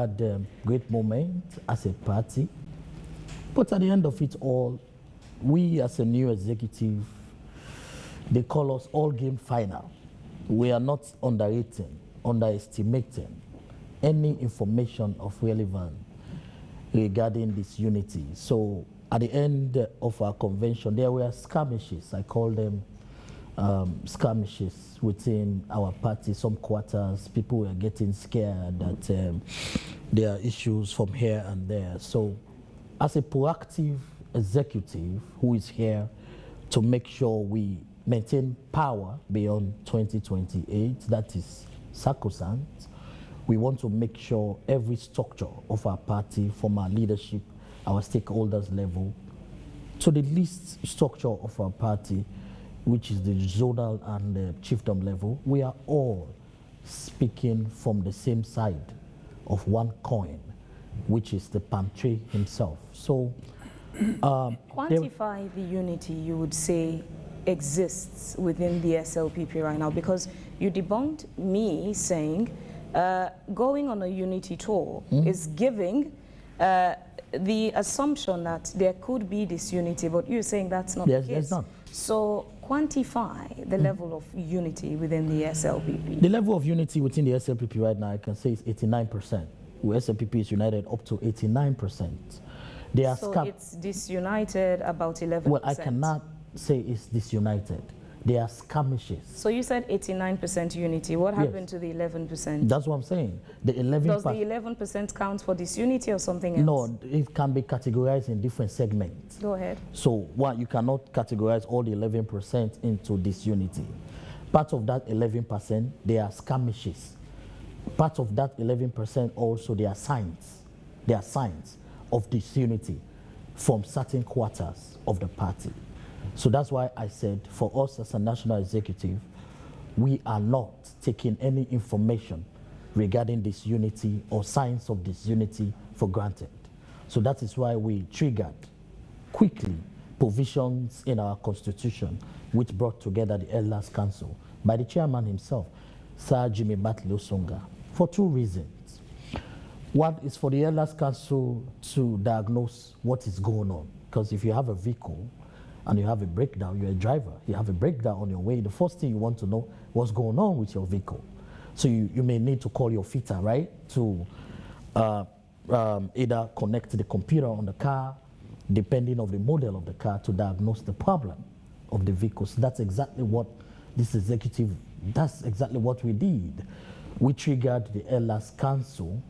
had great moments as a party, but at the end of it all, we as a new executive, they call us all game final. We are not underestimating any information of relevance regarding this unity. So at the end of our convention, there were skirmishes. I call them skirmishes within our party. Some quarters, people were getting scared that there are issues from here and there. So as a proactive executive who is here to make sure we maintain power beyond 2028, that is sacrosanct, we want to make sure every structure of our party, from our leadership, our stakeholders level, to the least structure of our party, which is the zonal and the chiefdom level, we are all speaking from the same side of one coin, which is the palm tree himself. So quantify the unity you would say exists within the SLPP right now, because you debunked me saying going on a unity tour is giving the assumption that there could be disunity, but you're saying that's not the case. There's not. So quantify the level of unity within the SLPP. The level of unity within the SLPP right now, I can say, is 89%. SLPP is united up to 89%. So it's disunited about 11%. Well, I cannot say it's disunited. There are skirmishes. So you said 89% unity. What happened to the 11%? That's what I'm saying. The 11%. Does the 11% count for disunity or something else? No, it can be categorized in different segments. Go ahead. So one, you cannot categorize all the 11% into disunity. Part of that 11%, there are skirmishes. Part of that 11% also, there are signs. There are signs of disunity from certain quarters of the party. So that's why I said, for us as a national executive, we are not taking any information regarding disunity or signs of disunity for granted. So that is why we triggered quickly provisions in our constitution which brought together the Elders Council by the chairman himself, Sir Jimmy Batley Osonga, for two reasons. One is for the Elders Council to diagnose what is going on. Because if you have a vehicle and you have a breakdown, you're a driver, you have a breakdown on your way, the first thing you want to know what's going on with your vehicle. So you may need to call your fitter, right, to either connect to the computer on the car, depending on the model of the car, to diagnose the problem of the vehicle. So that's exactly what this executive, that's exactly what we did. We triggered the Elders Council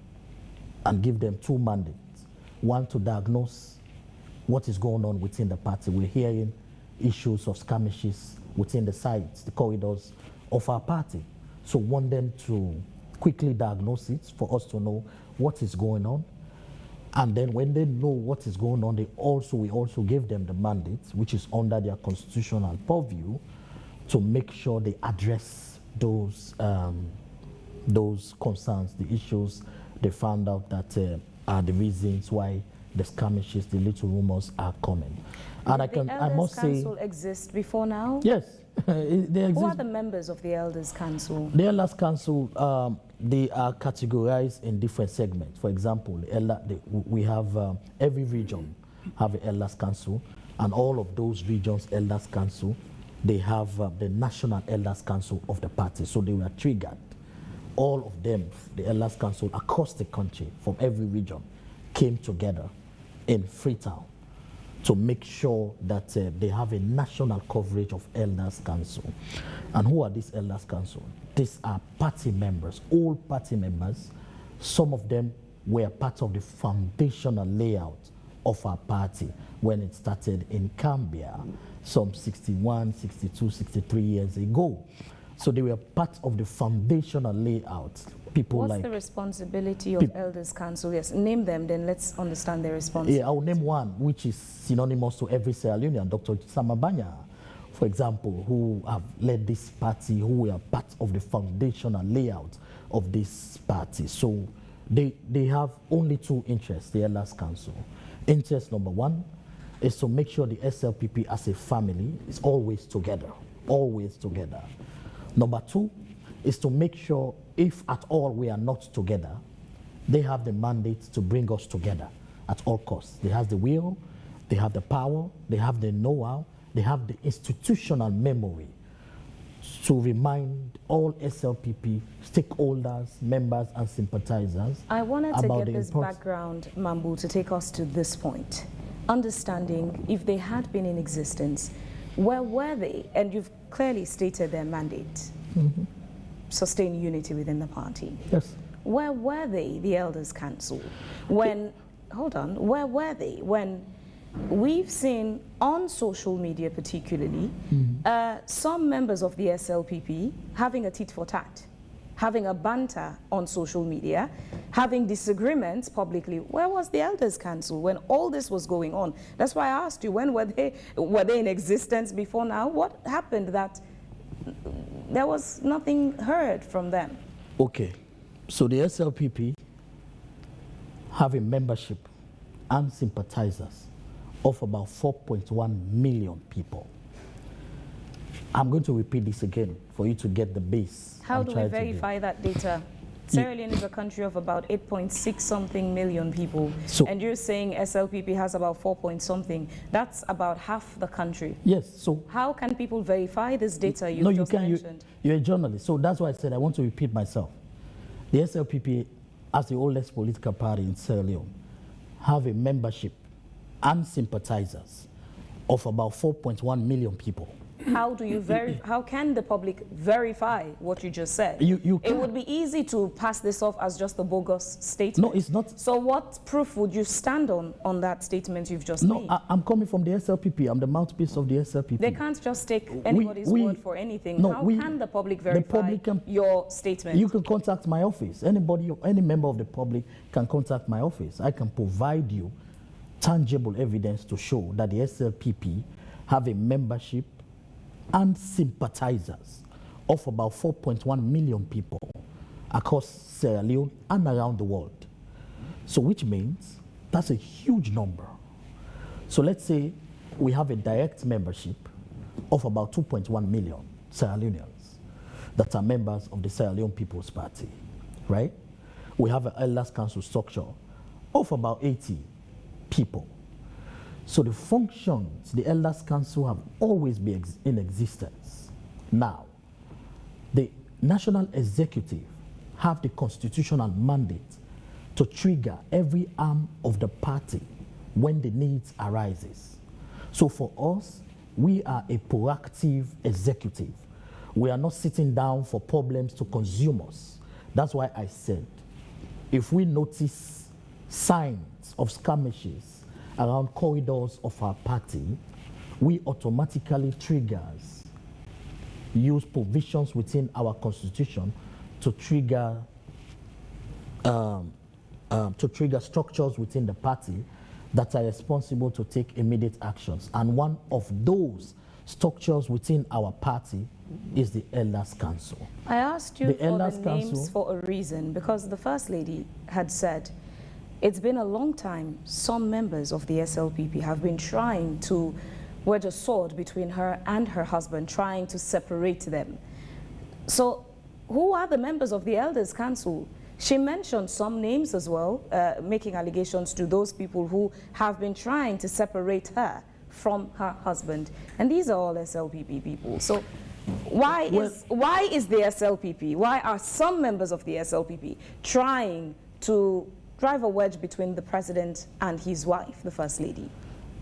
and give them two mandates. One, to diagnose what is going on within the party. We're hearing issues of skirmishes within the sites, the corridors of our party. So want them to quickly diagnose it for us to know what is going on. And then when they know what is going on, we also give them the mandate, which is under their constitutional purview, to make sure they address those concerns, the issues they found out that are the reasons why the skirmishes, the little rumors are coming. And I must say, the Elders Council exist before now? Yes, they exist. Who are the members of the Elders Council? The Elders Council, they are categorized in different segments. For example, we have every region have an Elders Council, and all of those regions' Elders Council, they have the National Elders Council of the party. So they were triggered. All of them, the Elders Council across the country, from every region, came together in Freetown to make sure that they have a national coverage of Elders Council. And who are these Elders Council? These are party members, all party members. Some of them were part of the foundational layout of our party when it started in Cambia, some 61, 62, 63 years ago. So they were part of the foundational layout. What's the responsibility of Elders Council? Yes, name them, then let's understand their responsibility. Yeah, I'll name one, which is synonymous to every Sierra Leonean, Dr. Samabanya, for example, who have led this party, who are part of the foundational layout of this party. So they have only two interests, the Elders Council. Interest number one is to make sure the SLPP as a family is always together, always together. Number two is to make sure, if at all we are not together, They have the mandate to bring us together at all costs. They have the will, they have the power, they have the know-how, they have the institutional memory to remind all SLPP stakeholders, members, and sympathizers. I wanted to about get this background, Mambu, to take us to this point. Understanding if they had been in existence, where were they? And you've clearly stated their mandate. Sustain unity within the party. Yes. Where were they, the Elders Council, when, hold on, where were they when we've seen on social media particularly, some members of the SLPP having a tit for tat, having a banter on social media, having disagreements publicly? Where was the Elders Council when all this was going on? That's why I asked you, when were they in existence before now? What happened that there was nothing heard from them? Okay, so the SLPP have a membership and sympathizers of about 4.1 million people. I'm going to repeat this again for you to get the base. How do we verify that data? Sierra Leone is a country of about 8.6 something million people, and you're saying SLPP has about 4 point something. That's about half the country. Yes, so how can people verify this data you just mentioned? You're a journalist, so that's why I said I want to repeat myself. The SLPP, as the oldest political party in Sierra Leone, have a membership and sympathizers of about 4.1 million people. How do you how can the public verify what you just said? It would be easy to pass this off as just a bogus statement. No, it's not. So what proof would you stand on that statement you've just made? No, I'm coming from the SLPP. I'm the mouthpiece of the SLPP. They can't just take anybody's word for anything. No, how can the public verify your statement? You can contact my office. Anybody, any member of the public can contact my office. I can provide you tangible evidence to show that the SLPP have a membership and sympathizers of about 4.1 million people across Sierra Leone and around the world. So which means that's a huge number. So let's say we have a direct membership of about 2.1 million Sierra Leoneans that are members of the Sierra Leone People's Party, right? We have an Elders Council structure of about 80 people. So the functions, the Elders Council have always been in existence. Now, the National Executive have the constitutional mandate to trigger every arm of the party when the needs arises. So for us, we are a proactive executive. We are not sitting down for problems to consume us. That's why I said, if we notice signs of skirmishes around corridors of our party, we automatically use provisions within our constitution to trigger structures within the party that are responsible to take immediate actions. And one of those structures within our party is the Elders Council. I asked you for the names for a reason, because the First Lady had said it's been a long time. Some members of the SLPP have been trying to wedge a sword between her and her husband, trying to separate them. So who are the members of the Elders Council? She mentioned some names as well, making allegations to those people who have been trying to separate her from her husband. And these are all SLPP people. So why is the SLPP, why are some members of the SLPP trying to drive a wedge between the president and his wife, the First Lady?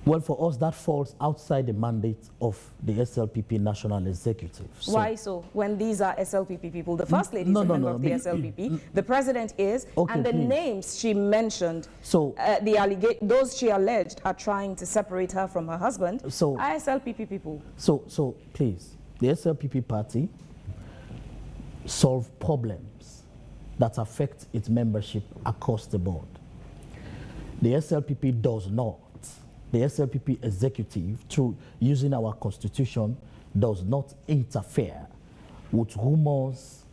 Well, for us, that falls outside the mandate of the SLPP National Executive. So why so? When these are SLPP people, the First Lady is a member of the SLPP, the president is, and the names she mentioned, so those she alleged are trying to separate her from her husband, are SLPP people. So please, the SLPP party solve problems that affect its membership across the board. The SLPP does not. The SLPP executive, through using our constitution, does not interfere with rumors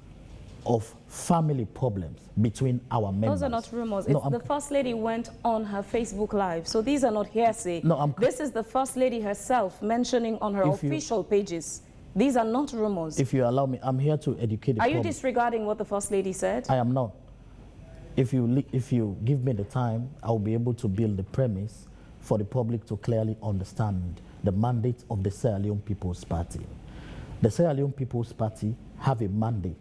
of family problems between our members. Those are not rumors. The First Lady went on her Facebook Live, so these are not hearsay. This is the First Lady herself mentioning on her official pages. These are not rumors. If you allow me, I'm here to educate the public. Are you disregarding what the First Lady said? I am not. if you give me the time, I'll be able to build the premise for the public to clearly understand the mandate of the Sierra Leone People's Party. The Sierra Leone People's Party have a mandate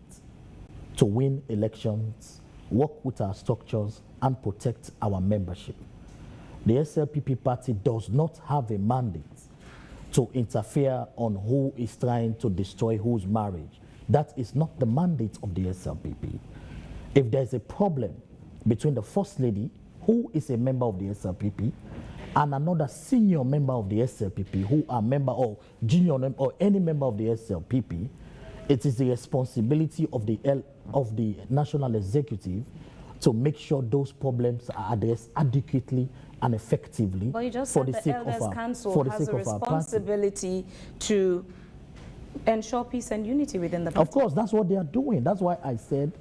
to win elections, work with our structures, and protect our membership. The SLPP party does not have a mandate to interfere on who is trying to destroy whose marriage. That is not the mandate of the SLPP. If there's a problem between the First Lady, who is a member of the SLPP, and another senior member of the SLPP, who are member or junior or any member of the SLPP, it is the responsibility of the National Executive to make sure those problems are addressed adequately and effectively but you just for said the the sake Elders of our Council for the has sake a of our party. responsibility to ensure peace and unity within the party. Of course, that's what they are doing. That's why I said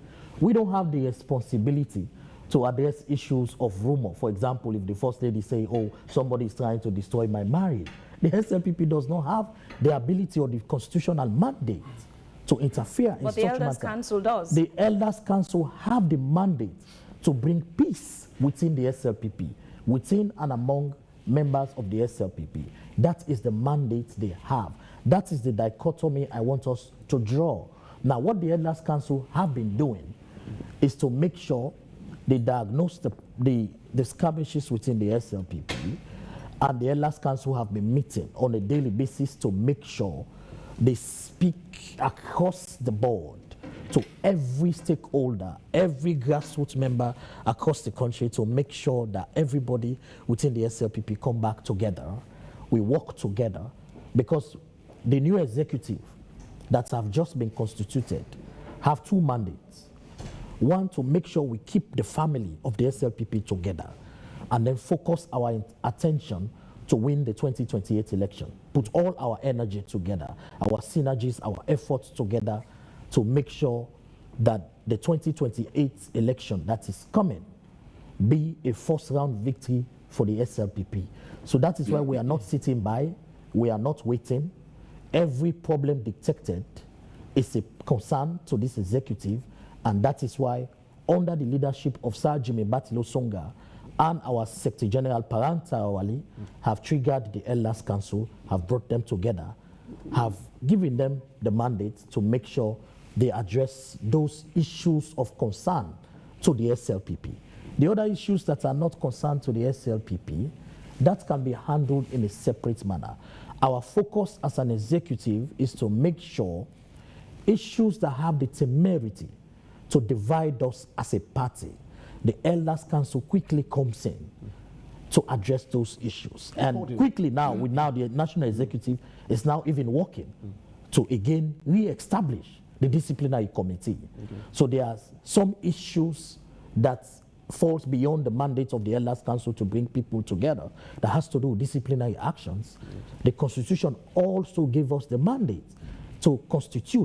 we don't have the responsibility to address issues of rumor. For example, if the First Lady say, oh, somebody is trying to destroy my marriage, the SLPP does not have the ability or the constitutional mandate to interfere in such matters. But the Elders Council does. The Elders Council have the mandate to bring peace within the SLPP, within and among members of the SLPP. That is the mandate they have. That is the dichotomy I want us to draw. Now, what the Elders Council have been doing is to make sure they diagnose the skirmishes within the SLPP, and the Elders Council have been meeting on a daily basis to make sure they speak across the board to every stakeholder, every grassroots member across the country to make sure that everybody within the SLPP come back together. We work together because the new executive that have just been constituted have two mandates. One, to make sure we keep the family of the SLPP together and then focus our attention to win the 2028 election. Put all our energy together, our synergies, our efforts together to make sure that the 2028 election that is coming be a first round victory for the SLPP. So that is why we are not sitting by, we are not waiting. Every problem detected is a concern to this executive, and that is why under the leadership of Sir Jimmy Batilo Songa and our Secretary General Paranta Awali have triggered the Elders Council, have brought them together, have given them the mandate to make sure they address those issues of concern to the SLPP. The other issues that are not concerned to the SLPP, that can be handled in a separate manner. Our focus as an executive is to make sure issues that have the temerity to divide us as a party, the Elders Council quickly comes in to address those issues. And quickly now, with now the National Executive is now even working to again re-establish the disciplinary committee. So there are some issues that falls beyond the mandate of the Elders Council to bring people together that has to do with disciplinary actions. The Constitution also gave us the mandate to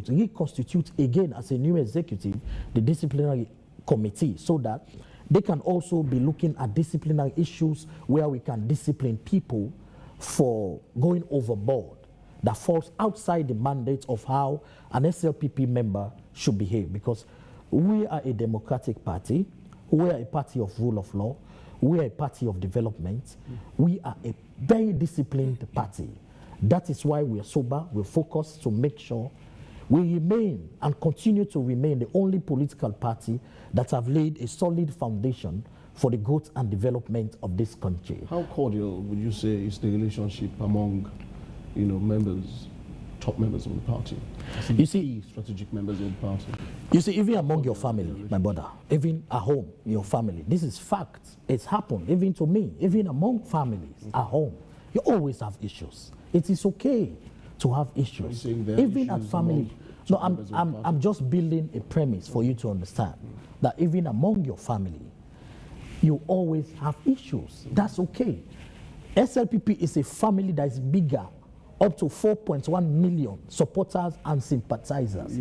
reconstitute again as a new executive the disciplinary committee so that they can also be looking at disciplinary issues where we can discipline people for going overboard that falls outside the mandate of how an SLPP member should behave, because we are a democratic party, we are a party of rule of law, we are a party of development, we are a very disciplined party. That is why we are sober, we're focused to make sure we remain and continue to remain the only political party that have laid a solid foundation for the growth and development of this country. How cordial would you say is the relationship among, members, top members of the party? You see, strategic members of the party. You see, even among your family, my brother, even at home, your family, this is fact. It's happened, even to me, even among families at home. You always have issues. It is okay to have issues, even at family. No, I'm just building a premise for you to understand that even among your family, you always have issues. That's okay. SLPP is a family that is bigger, up to 4.1 million supporters and sympathizers.